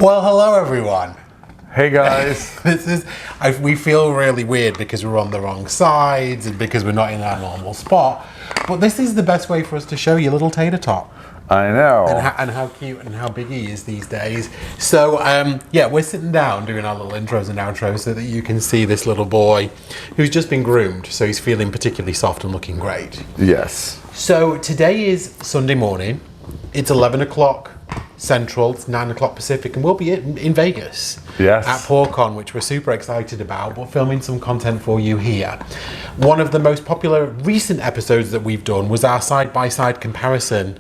Well, hello everyone. Hey guys. We feel really weird because we're on the wrong sides and because we're not in our normal spot. But this is the best way for us to show you little Tater Tot. I know. And how cute and how big he is these days. So, yeah, we're sitting down doing our little intros and outros so that you can see this little boy who's just been groomed. So he's feeling particularly soft and looking great. Yes. So today is Sunday morning. It's 11 o'clock Central, it's 9 o'clock Pacific, and we'll be in Vegas. Yes. At PourCon, which we're super excited about. We're filming some content for you here. One of the most popular recent episodes that we've done was our side-by-side comparison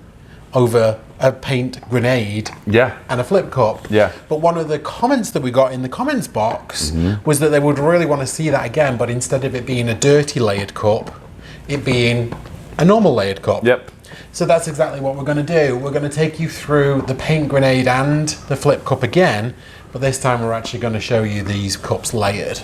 over a paint grenade and a flip cup. Yeah. But one of the comments that we got in the comments box was that they would really want to see that again, but instead of it being a dirty layered cup, it being a normal layered cup. Yep. So that's exactly what we're going to do. We're going to take you through the paint grenade and the flip cup again, but this time we're actually going to show you these cups layered.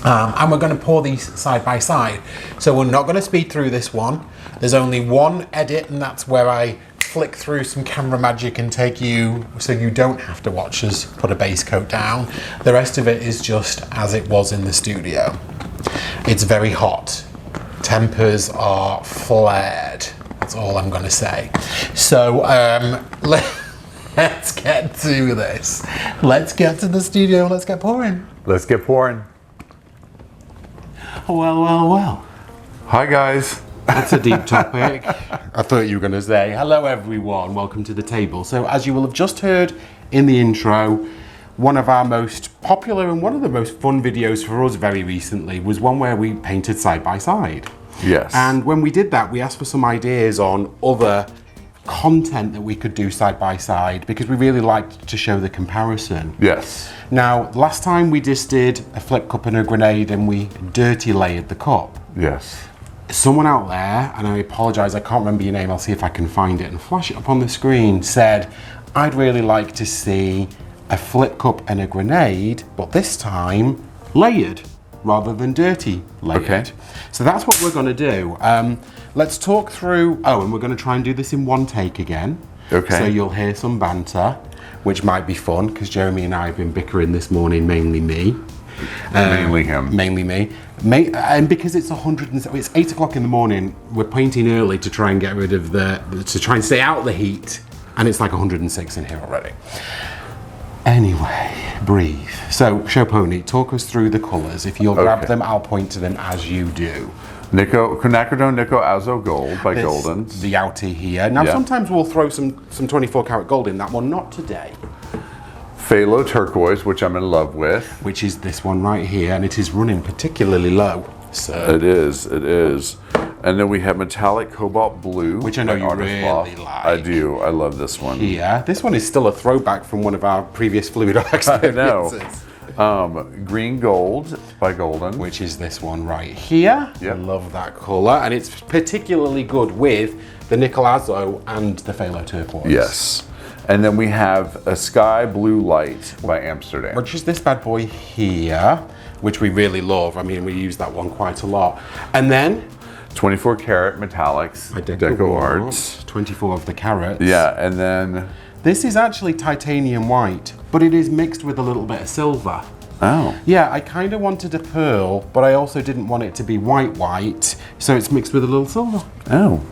And we're going to pour these side by side. So we're not going to speed through this one. There's only one edit, and that's where I flick through some camera magic and take you so you don't have to watch us put a base coat down. The rest of it is just as it was in the studio. It's very hot. Tempers are flared. That's all I'm going to say. So let's get to this. Let's get to the studio. Let's get pouring. Let's get pouring. Well. Hi guys. That's a deep topic. I thought you were going to say, hello everyone, welcome to the table. So as you will have just heard in the intro, one of our most popular and one of the most fun videos for us very recently was one where we painted side by side. Yes. And when we did that, we asked for some ideas on other content that we could do side by side because we really liked to show the comparison. Yes. Now, last time we just did a flip cup and a grenade and we dirty layered the cup. Yes. Someone out there, and I apologize, I can't remember your name, I'll see if I can find it and flash it up on the screen, said, I'd really like to see a flip cup and a grenade, but this time layered rather than dirty layered. Okay. So that's what we're gonna do. Let's talk through, and we're gonna try and do this in one take again. Okay. So you'll hear some banter, which might be fun, because Jeremy and I have been bickering this morning, mainly me. Mainly him. Mainly me. And because it's 8 o'clock in the morning, we're painting early to try and get rid of to try and stay out the heat, and it's like 106 in here already. Anyway, breathe. So, Shoponi, talk us through the colours. If you'll grab them, I'll point to them as you do. Quinacridone Nico Azo Gold by Goldens. The outie here. Now, sometimes we'll throw some 24 karat gold in that one, not today. Phthalo Turquoise, which I'm in love with. Which is this one right here, and it is running particularly low. So it is. And then we have Metallic Cobalt Blue. Which I know you really like. I do. I love this one. Yeah. This one is still a throwback from one of our previous Fluido experiences. I know. Green Gold by Golden. Which is this one right here. Yep. I love that colour. And it's particularly good with the Nickel Azo and the Phthalo Turquoise. Yes. And then we have a Sky Blue Light by Amsterdam. Which is this bad boy here, which we really love. I mean, we use that one quite a lot. And then 24 karat metallics, Deco Arts. 24 of the carats. Yeah, and then this is actually titanium white, but it is mixed with a little bit of silver. Oh. Yeah, I kind of wanted a pearl, but I also didn't want it to be white, so it's mixed with a little silver. Oh.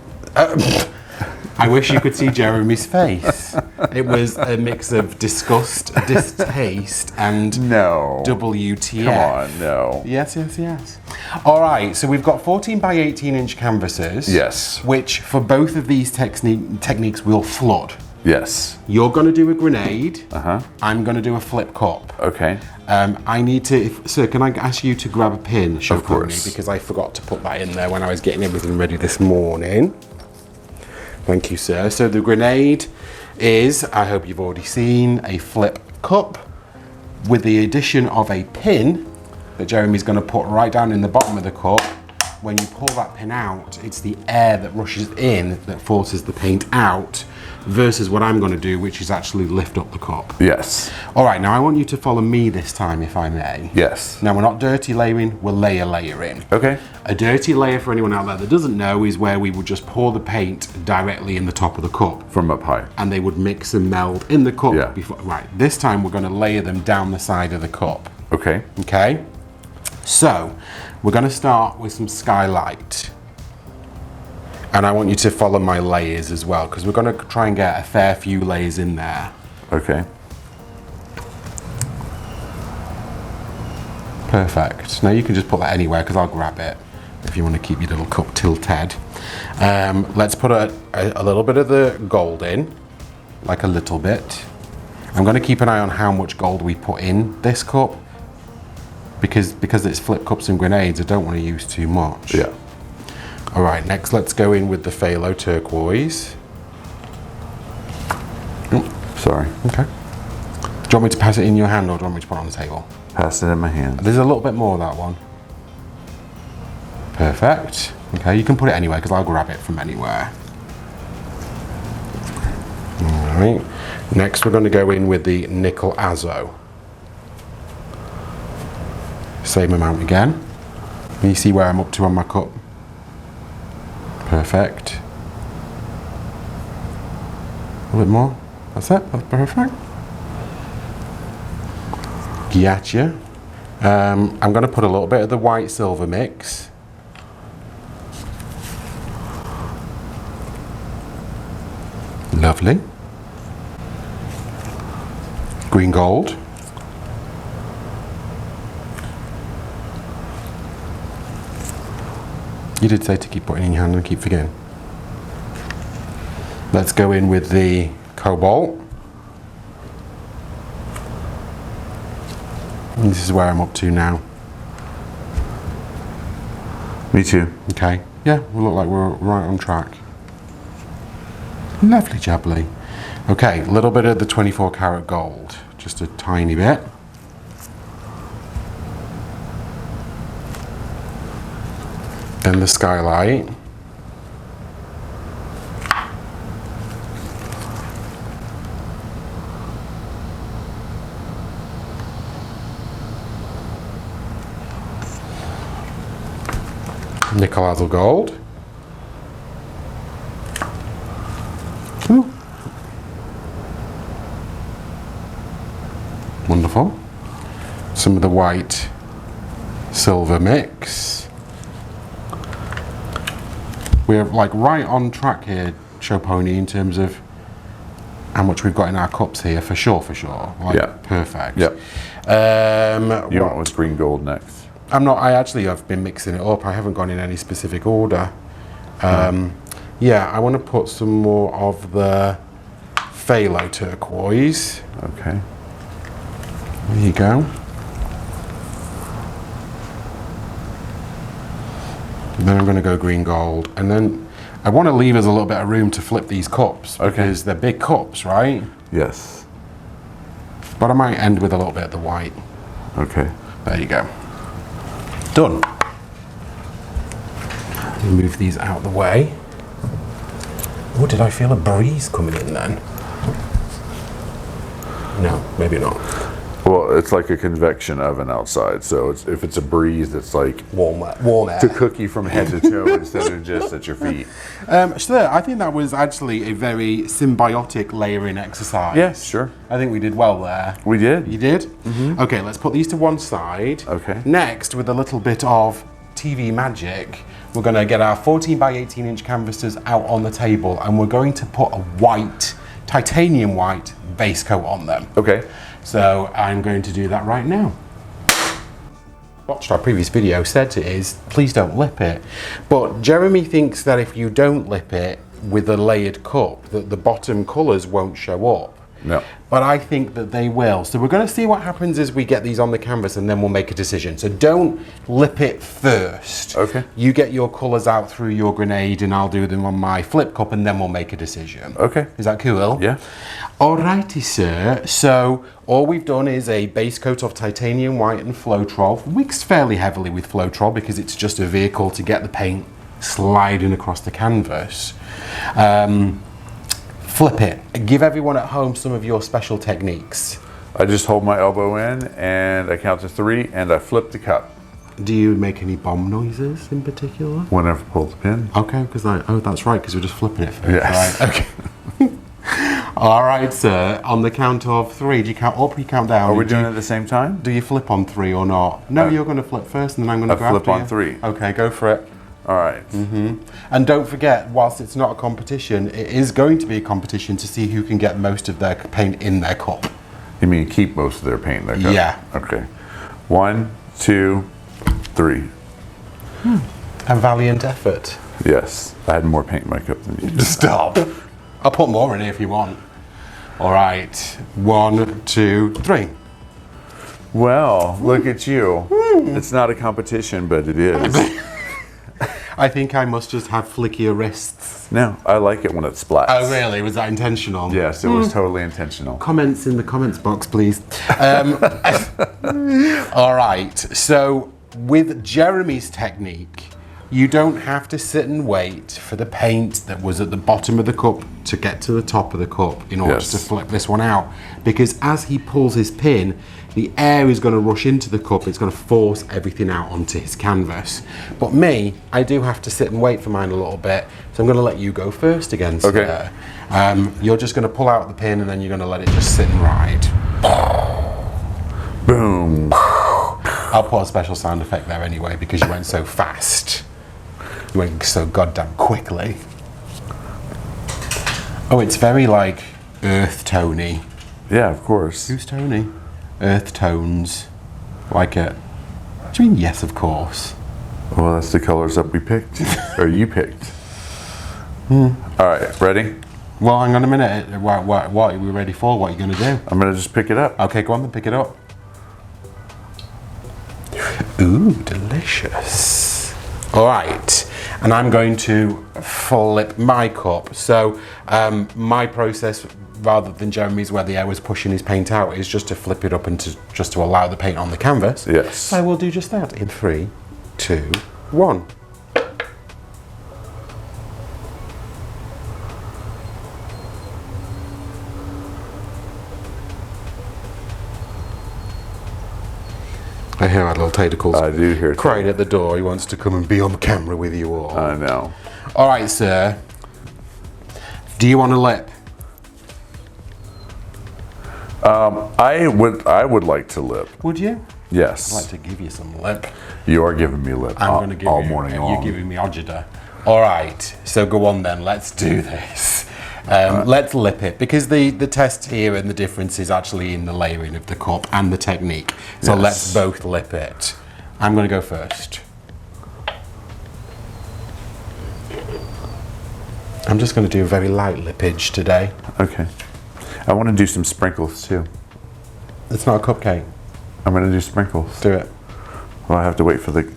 I wish you could see Jeremy's face. It was a mix of disgust, distaste, and WTF. Come on, no. Yes. All right, so we've got 14 by 18 inch canvases. Yes. Which for both of these techniques will flood. Yes. You're going to do a grenade. I'm going to do a flip cup. Okay. I need to, sir, can I ask you to grab a pin, Of course. because I forgot to put that in there when I was getting everything ready this morning. Thank you, sir. So the grenade is, I hope you've already seen, a flip cup with the addition of a pin that Jeremy's going to put right down in the bottom of the cup. When you pull that pin out, it's the air that rushes in that forces the paint out versus what I'm going to do, which is actually lift up the cup. Yes. All right, now I want you to follow me this time, if I may. Yes. Now, we're not dirty layering, we're layering. Okay. A dirty layer, for anyone out there that doesn't know, is where we would just pour the paint directly in the top of the cup. From up high. And they would mix and meld in the cup. Yeah. Before. Right, this time we're going to layer them down the side of the cup. Okay. Okay? So, we're going to start with some skylight. And I want you to follow my layers as well, because we're going to try and get a fair few layers in there. Okay. Perfect. Now you can just put that anywhere, because I'll grab it if you want to keep your little cup tilted. Let's put a little bit of the gold in, like a little bit. I'm going to keep an eye on how much gold we put in this cup, because it's flip cups and grenades, I don't want to use too much. Yeah. All right, next let's go in with the phthalo turquoise. Sorry. Okay. Do you want me to pass it in your hand, or do you want me to put it on the table? Pass it in my hand. There's a little bit more of that one. Perfect. Okay, you can put it anywhere, because I'll grab it from anywhere. All right. Next we're going to go in with the nickel azo. Same amount again. Can you see where I'm up to on my cup? Perfect. A little bit more. That's it. That's perfect. Gotcha. I'm going to put a little bit of the white silver mix. Lovely. Green gold. You did say to keep putting in your hand and keep forgetting. Let's go in with the cobalt. And this is where I'm up to now. Me too. Okay. Yeah, we look like we're right on track. Lovely jubbly. Okay, a little bit of the 24 karat gold. Just a tiny bit. Then the skylight. Nickel azo gold. Ooh. Wonderful. Some of the white silver mix. We're like right on track here, Show Pony, in terms of how much we've got in our cups here, for sure. Like, yeah. Perfect. Yep. You want with green gold next? I've been mixing it up. I haven't gone in any specific order. Yeah, I want to put some more of the phthalo turquoise. Okay. There you go. And then I'm going to go green gold, and then I want to leave us a little bit of room to flip these cups, okay, because they're big cups, right? Yes. But I might end with a little bit of the white. Okay. There you go. Done. Move these out of the way. Oh, did I feel a breeze coming in then? No, maybe not. Well, it's like a convection oven outside, so if it's a breeze, it's like warm air. It's a cookie from head to toe instead of just at your feet. So I think that was actually a very symbiotic layering exercise. Yeah, sure. I think we did well there. We did. You did? Mm-hmm. Okay, let's put these to one side. Okay. Next, with a little bit of TV magic, we're going to get our 14 by 18 inch canvases out on the table, and we're going to put a white, titanium white base coat on them. Okay. So I'm going to do that right now. Watched our previous video said is, please don't lip it. But Jeremy thinks that if you don't lip it with a layered cup, that the bottom colours won't show up. No. But I think that they will. So we're going to see what happens as we get these on the canvas, and then we'll make a decision. So don't lip it first. Okay. You get your colours out through your grenade, and I'll do them on my flip cup, and then we'll make a decision. Okay. Is that cool? Yeah. Alrighty, sir. So all we've done is a base coat of titanium white and Floetrol. Mixed fairly heavily with Floetrol because it's just a vehicle to get the paint sliding across the canvas. Flip it. Give everyone at home some of your special techniques. I just hold my elbow in and I count to 3 and I flip the cup. Do you make any bomb noises in particular? Whenever I pull the pin. Okay, because that's right, because we're just flipping it first. Yes. Right, okay. All right, sir. On the count of 3, do you count up or you count down? Are we doing it at the same time? Do you flip on 3 or not? No, you're going to flip first and then I'm going to grab flip on 3. Okay, go for it. All right. And don't forget, whilst it's not a competition, it is going to be a competition to see who can get most of their paint in their cup. You mean keep most of their paint in their cup? Yeah. Okay. 1, 2, 3. A valiant effort. Yes. I had more paint in my cup than you did. Stop. I'll put more in it if you want. All right. 1, 2, 3. Well, look at you. It's not a competition, but it is. I think I must just have flickier wrists. No, I like it when it splats. Oh, really? Was that intentional? Yes, it was totally intentional. Comments in the comments box, please. All right. So with Jeremy's technique, you don't have to sit and wait for the paint that was at the bottom of the cup to get to the top of the cup in order to flip this one out. Because as he pulls his pin, the air is going to rush into the cup. It's going to force everything out onto his canvas. But me, I do have to sit and wait for mine a little bit. So I'm going to let you go first again, sir. Okay. You're just going to pull out the pin and then you're going to let it just sit and ride. Boom. I'll put a special sound effect there anyway because you went so fast. You went so goddamn quickly. Oh, it's very like earth tony. Yeah, of course. Who's Tony? Earth tones. Like it. What do you mean, yes, of course? Well, that's the colors that we picked. Or you picked. All right, ready? Well, hang on a minute. What are we ready for? What are you going to do? I'm going to just pick it up. Okay, go on then, pick it up. Ooh, delicious. All right, and I'm going to flip my cup. So my process, rather than Jeremy's where the air was pushing his paint out, is just to flip it up and just to allow the paint on the canvas. Yes. I will do just that in 3, 2, 1. I hear our little tentacles. I do hear crying at the door. He wants to come and be on camera with you all. I know. All right, sir. Do you want a lip? I would like to lip. Would you? Yes. I'd like to give you some lip. You are giving me lip. I'm going to give all you morning You're long. giving me ojeda. All right. So go on then. Let's do this. Let's lip it because the test here and the difference is actually in the layering of the cup and the technique. So Yes. let's both lip it. I'm going to go first. I'm just going to do a very light lippage today. Okay. I want to do some sprinkles too. It's not a cupcake. I'm going to do sprinkles. Do it. Well, I have to wait for the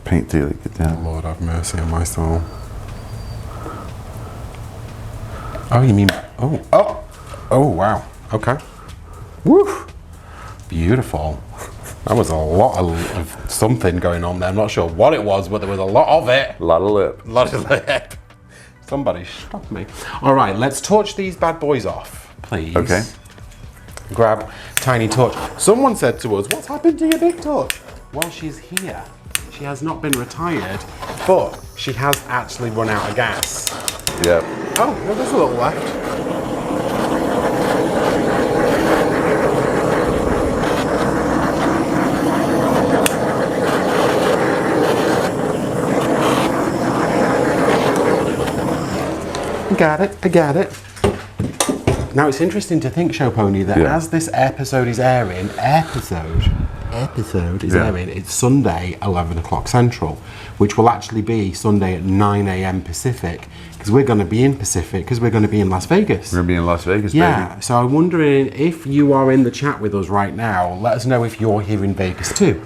paint to get down. Lord have mercy on my soul. Oh, you mean, oh, wow. Okay. Woo. Beautiful. That was a lot of something going on there. I'm not sure what it was, but there was a lot of it. A lot of lip. A lot of lip. Somebody stop me. All right, let's torch these bad boys off, please. Okay. Grab tiny torch. Someone said to us, what's happened to your big torch? Well, she's here. She has not been retired, but she has actually run out of gas. Yep. Oh, no, there's a little left. I got it. Now it's interesting to think, Show Pony, that as this episode is airing, airing, it's Sunday, 11 o'clock Central, which will actually be Sunday at 9 a.m. Pacific, because we're going to be in Pacific, because we're going to be in Las Vegas. We're going to be in Las Vegas, yeah, baby. so I'm wondering if you are in the chat with us right now, let us know if you're here in Vegas too.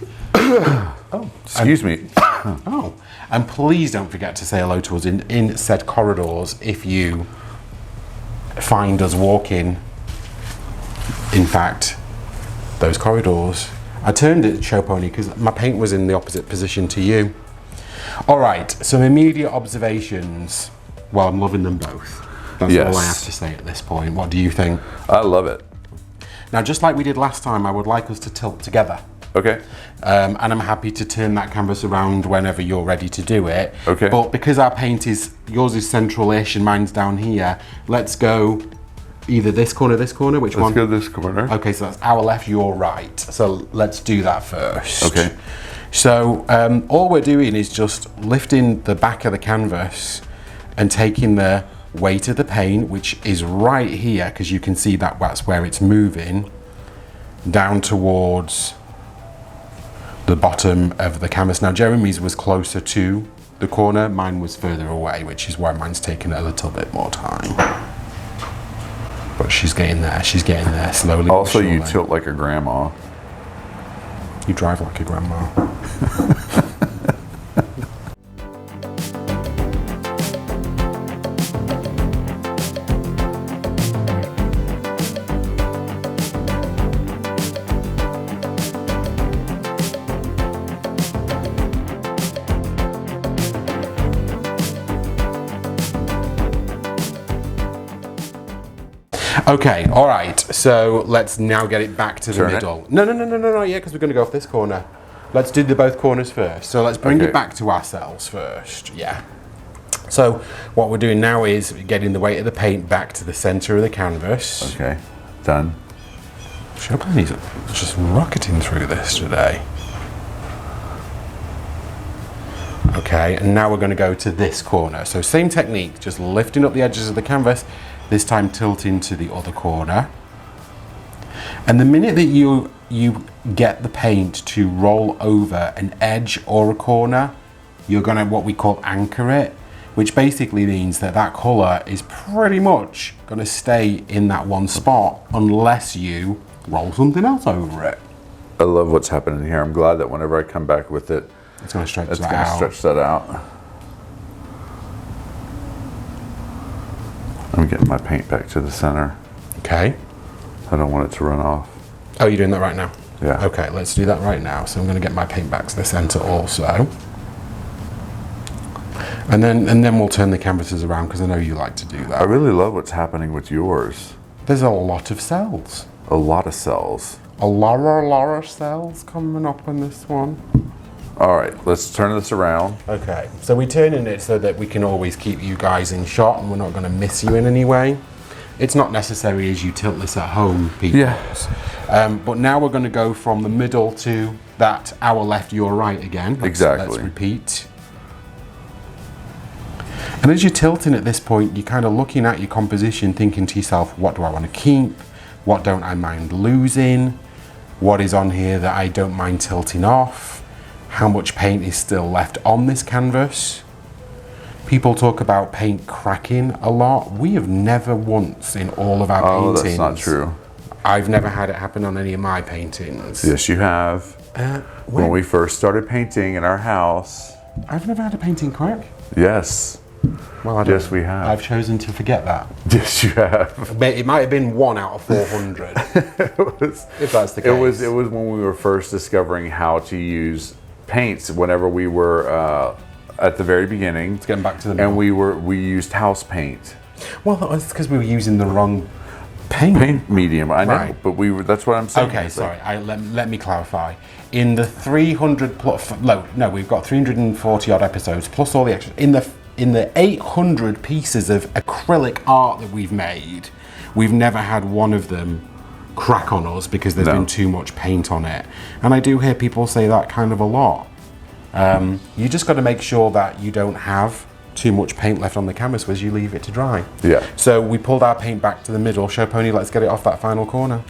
Oh, excuse me. Oh, and please don't forget to say hello to us in said corridors if you find us walking, in fact, those corridors. I turned it, Show Pony, because my paint was in the opposite position to you. All right, some immediate observations. Well, I'm loving them both. That's Yes. all I have to say at this point. What do you think? I love it. Now, just like we did last time, I would like us to tilt together. Okay. And I'm happy to turn that canvas around whenever you're ready to do it. Okay. But because our paint is, yours is central-ish and mine's down here, let's go either this corner, which one? Let's go this corner. Okay, so that's our left, your right. So let's do that first. Okay. So all we're doing is just lifting the back of the canvas and taking the weight of the paint, which is right here, because you can see that that's where it's moving, down towards the bottom of the canvas. Now Jeremy's was closer to the corner, mine was further away, which is why mine's taken a little bit more time. But she's getting there slowly. but Also, you surely. tilt like a grandma. You drive like a grandma. Okay, all right. So let's now get it back to the Turn it? middle. No, yeah, because we're going to go off this corner. Let's do the both corners first. So let's bring Okay. it back to ourselves first. Yeah. So what we're doing now is getting the weight of the paint back to the center of the canvas. Okay. Done. Chopin's just rocketing through this today. Okay, and now we're going to go to this corner. So same technique, just lifting up the edges of the canvas, this time tilting to the other corner. And the minute that you get the paint to roll over an edge or a corner, you're going to what we call anchor it, which basically means that that color is pretty much going to stay in that one spot unless you roll something else over it. I love what's happening here. I'm glad that whenever I come back with it, It's going to stretch it's that going to out. stretch that out. I'm getting my paint back to the center. Okay. I don't want it to run off. Oh, you're doing that right now? Yeah. Okay, let's do that right now. So I'm going to get my paint back to the center also. And then we'll turn the canvases around because I know you like to do I that. really love what's happening with yours. There's a lot of cells. A lot of cells. A lot of cells coming up on this one. All right, let's turn this around. Okay, so we're turning it so that we can always keep you guys in shot and we're not going to miss you in any way. It's not necessary as you tilt this at home, people. Yeah. But now we're going to go from the middle to that our left, your right again. Exactly. Let's repeat. And as you're tilting at this point, you're kind of looking at your composition, thinking to yourself, what do I want to keep? What don't I mind losing? What is on here that I don't mind tilting off? How much paint is still left on this canvas? People talk about paint cracking a lot. We have never once in all of our paintings. That's not true. I've never had it happen on any of my paintings. Yes, you have. When we first started painting in our house. I've never had a painting crack. Yes. Well, I don't Yes, we have. I've chosen to forget that. Yes, you have. It might have been 1 out of 400, if that's the case. It was when we were first discovering how to use paints. Whenever we were at the very beginning, Let's get back to the middle. and we used house paint. Well, that's because we were using the wrong paint. Medium. I know, Right. but that's what I'm saying. Okay, It's like- sorry. Let me clarify. In the 300 plus, no, we've got 340 odd episodes plus all the extras. In the 800 pieces of acrylic art that we've made, we've never had one of them crack on us because there's No. been too much paint on it. And I do hear people say that kind of a lot. You just got to make sure that you don't have too much paint left on the canvas as you leave it to dry. Yeah. So we pulled our paint back to the middle. Show Pony, let's get it off that final corner.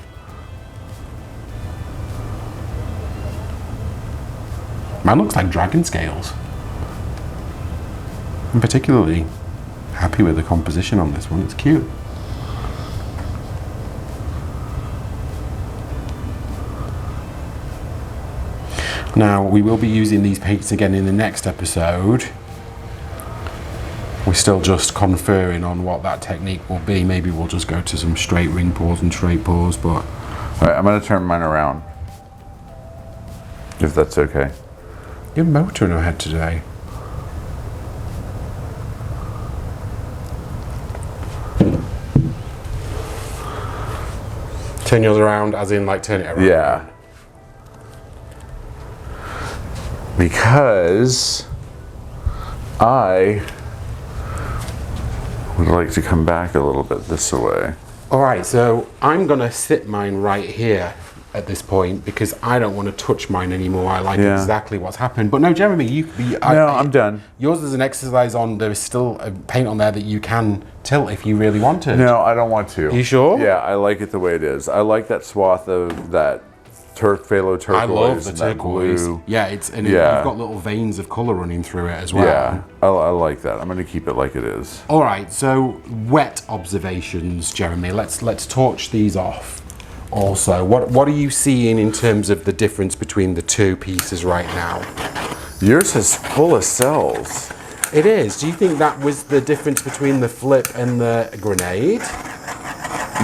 Mine looks like dragon scales. I'm particularly happy with the composition on this one. It's cute. Now, we will be using these paints again in the next episode. We're still just conferring on what that technique will be. Maybe we'll just go to some straight ring pours and straight pours, but... All right, I'm going to turn mine around, if that's okay. You're motoring ahead today. Turn yours around, as in like turn it around. Yeah. Because I would like to come back a little bit this way. All right, so I'm gonna sit mine right here at this point because I don't want to touch mine anymore. I like exactly what's happened. But no, Jeremy, I'm done. Yours is an exercise on. There is still a paint on there that you can tilt if you really want to. No, I don't want to. Are you sure? Yeah, I like it the way it is. I like that swath of that phthalo turquoise. I love the and that turquoise. blue. Yeah, you've got little veins of color running through it as well. Yeah, I like that. I'm going to keep it like it is. All right, so wet observations, Jeremy. Let's torch these off. Also, what are you seeing in terms of the difference between the two pieces right now? Yours is full of cells. It is. Do you think that was the difference between the flip and the grenade?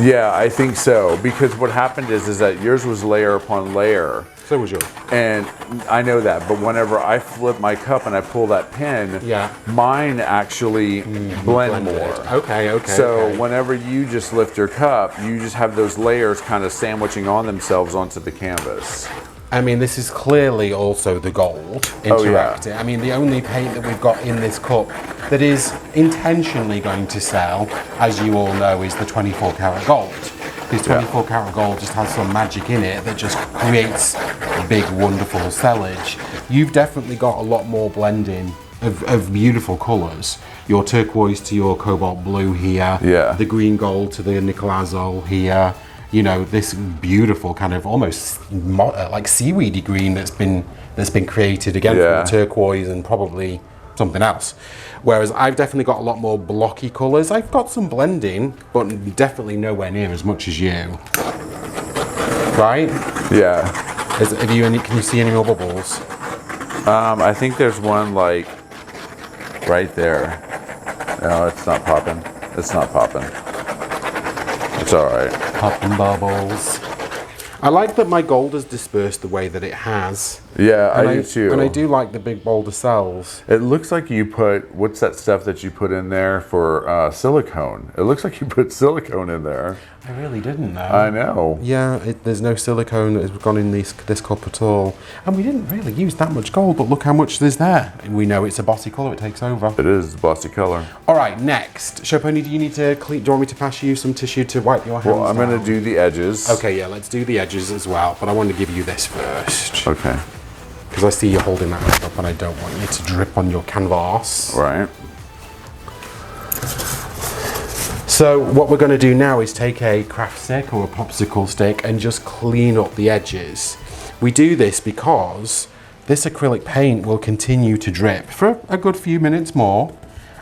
Yeah, I think so. Because what happened is that yours was layer upon layer. So was yours. And I know that, but whenever I flip my cup and I pull that pin, mine actually blend more. Okay. So whenever you just lift your cup, you just have those layers kind of sandwiching on themselves onto the canvas. I mean, this is clearly also the gold interacting. I mean, the only paint that we've got in this cup that is intentionally going to sell, as you all know, is the 24 karat gold. Because 24 karat gold just has some magic in it that just creates big, wonderful sellage. You've definitely got a lot more blending of beautiful colours. Your turquoise to your cobalt blue here. Yeah. The green gold to the nickel azole here. You know, this beautiful kind of almost like seaweedy green that's been created again from the turquoise and probably something else. Whereas I've definitely got a lot more blocky colours. I've got some blending, but definitely nowhere near as much as you. Right? Yeah. Can you see any more bubbles? I think there's one like right there. No, it's not popping. It's not popping. It's all right. Popping bubbles. I like that my gold has dispersed the way that it has. Yeah, I do too. And I do like the big bolder cells. It looks like you put, what's that stuff that you put in there for silicone? It looks like you put silicone in there. I really didn't know. I know. Yeah, there's no silicone that has gone in this cup at all. And we didn't really use that much gold, but look how much there's there. And we know it's a bossy colour, it takes over. It is a bossy colour. All right, next. Shoponi, do you need to clean? Do you want me to pass you some tissue to wipe your hands Well, I'm going to do the edges. Okay, yeah, let's do the edges as well. But I want to give you this first. Okay. Because I see you holding that up and I don't want you to drip on your canvas. Right. So what we're going to do now is take a craft stick or a popsicle stick and just clean up the edges. We do this because this acrylic paint will continue to drip for a good few minutes more.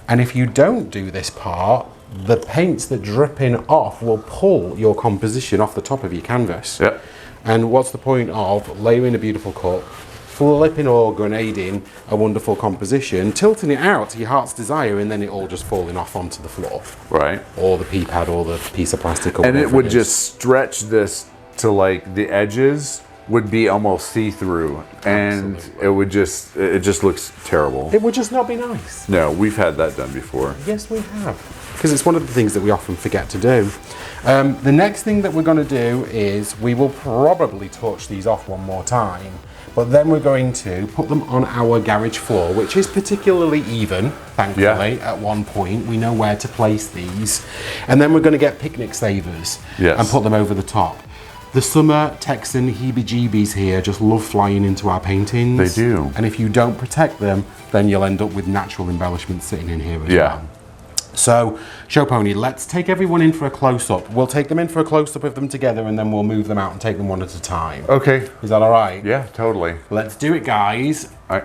And if you don't do this part, the paints that drip in off will pull your composition off the top of your canvas. Yep. And what's the point of layering a beautiful cup, flipping or grenading a wonderful composition, tilting it out to your heart's desire, and then it all just falling off onto the floor. Right. Or the pea pad or the piece of plastic or and whatever it would is. just stretch this to like the edges would be almost see-through. And it just looks terrible. It would just not be nice. No, we've had that done before. Yes, we have. Because it's one of the things that we often forget to do. The next thing that we're going to do is we will probably torch these off one more time. But then we're going to put them on our garage floor, which is particularly even, thankfully, at one point. We know where to place these. And then we're going to get picnic savers and put them over the top. The summer Texan heebie-jeebies here just love flying into our paintings. They do. And if you don't protect them, then you'll end up with natural embellishments sitting in here as well. So, Shoponi, let's take everyone in for a close-up. We'll take them in for a close-up of them together and then we'll move them out and take them one at a time. Okay. Is that all right? Yeah, totally. Let's do it, guys. All right.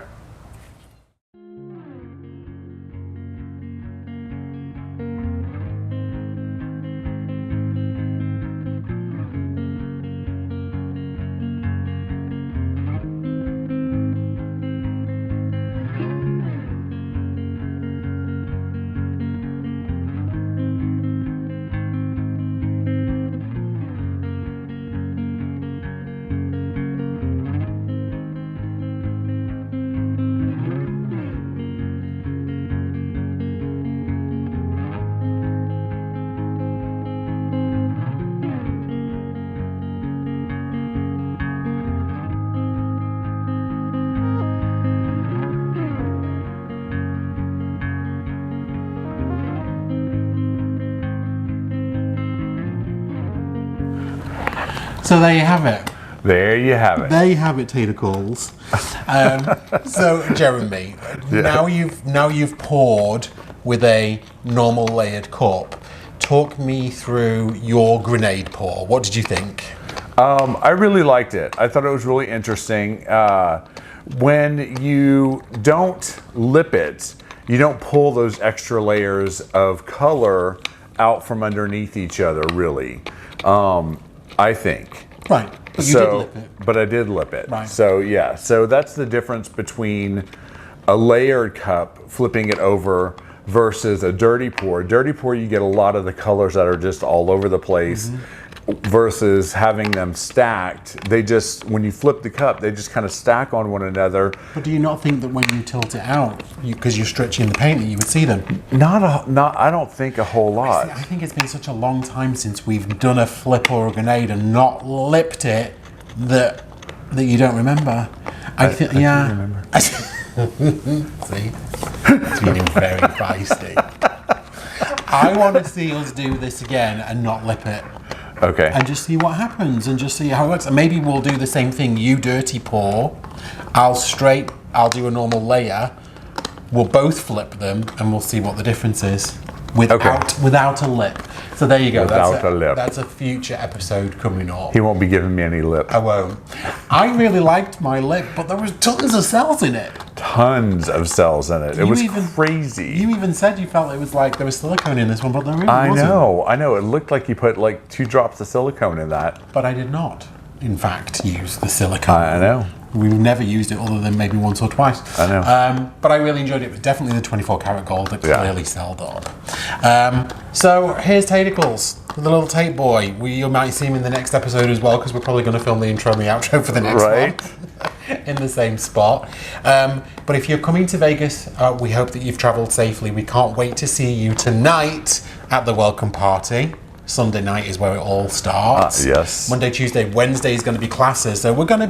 So there you have it. There you have it. There you have it, tentacles. So Jeremy, now you've poured with a normal layered cup. Talk me through your grenade pour. What did you think? I really liked it. I thought it was really interesting. When you don't lip it, you don't pull those extra layers of color out from underneath each other, really. I think. Right. But you did lip it. But I did lip it. Right. So yeah. So that's the difference between a layered cup, flipping it over, versus a dirty pour. Dirty pour, you get a lot of the colors that are just all over the place. Versus having them stacked, they just, when you flip the cup, they just kind of stack on one another. But do you not think that when you tilt it out, because you're stretching the paint, that you would see them? I don't think a whole lot. I think it's been such a long time since we've done a flip or a grenade and not lipped it that you don't remember. I do remember. See, it's feeling very feisty. I want to see us do this again and not lip it. Okay. And just see what happens and just see how it works. And maybe we'll do the same thing. You dirty pour, I'll do a normal layer. We'll both flip them and we'll see what the difference is without a lip. So there you go. Without a lip. That's a future episode coming up. He won't be giving me any lip. I won't. I really liked my lip, but there was tons of cells in it. Tons of cells in it. It was crazy. You even said you felt it was like there was silicone in this one, but there really wasn't. I know. It looked like you put like 2 drops of silicone in that. But I did not, in fact, use the silicone. I know. We've never used it other than maybe once or twice. I know. But I really enjoyed it. It was definitely the 24 karat gold that clearly sold up. So here's Tentacles, the little tape boy. You might see him in the next episode as well, because we're probably going to film the intro and the outro for the next one in the same spot. But if you're coming to Vegas, we hope that you've traveled safely. We can't wait to see you tonight at the welcome party. Sunday night is where it all starts. Yes. Monday, Tuesday, Wednesday is going to be classes. So it's going to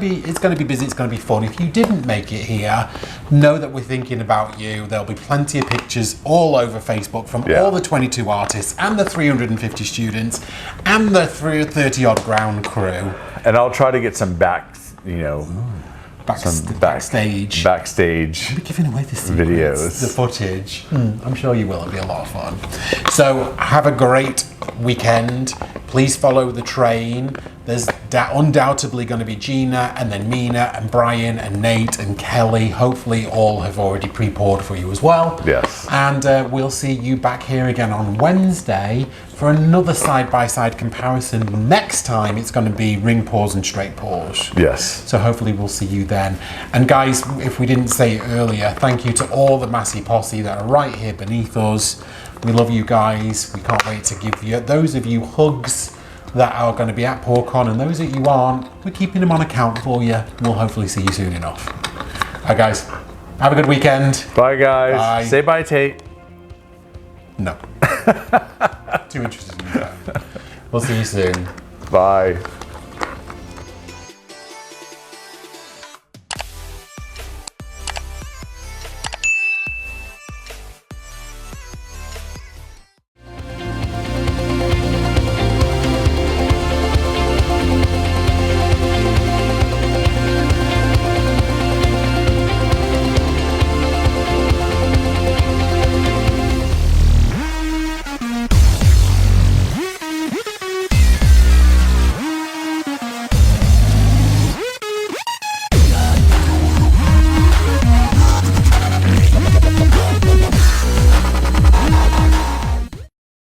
be busy, it's going to be fun. If you didn't make it here, know that we're thinking about you. There'll be plenty of pictures all over Facebook from all the 22 artists and the 350 students and the 30 odd ground crew. And I'll try to get some backstage. I'll be giving away the secrets, videos, the footage. I'm sure you will. It'll be a lot of fun. So have a great weekend. Please follow the train. There's undoubtedly going to be Gina and then Mina and Brian and Nate and Kelly. Hopefully all have already pre-poured for you as well. Yes. And we'll see you back here again on Wednesday for another side-by-side comparison. Next time it's going to be ring pours and straight pours. Yes. So hopefully we'll see you then. And guys, if we didn't say it earlier, thank you to all the Massey posse that are right here beneath us. We love you guys. We can't wait to give you those of you hugs that are going to be at PourCon, and those that you aren't, we're keeping them on account for you. We'll hopefully see you soon enough. All right, guys. Have a good weekend. Bye, guys. Bye. Say bye, Tate. No. Too interested in that. We'll see you soon. Bye.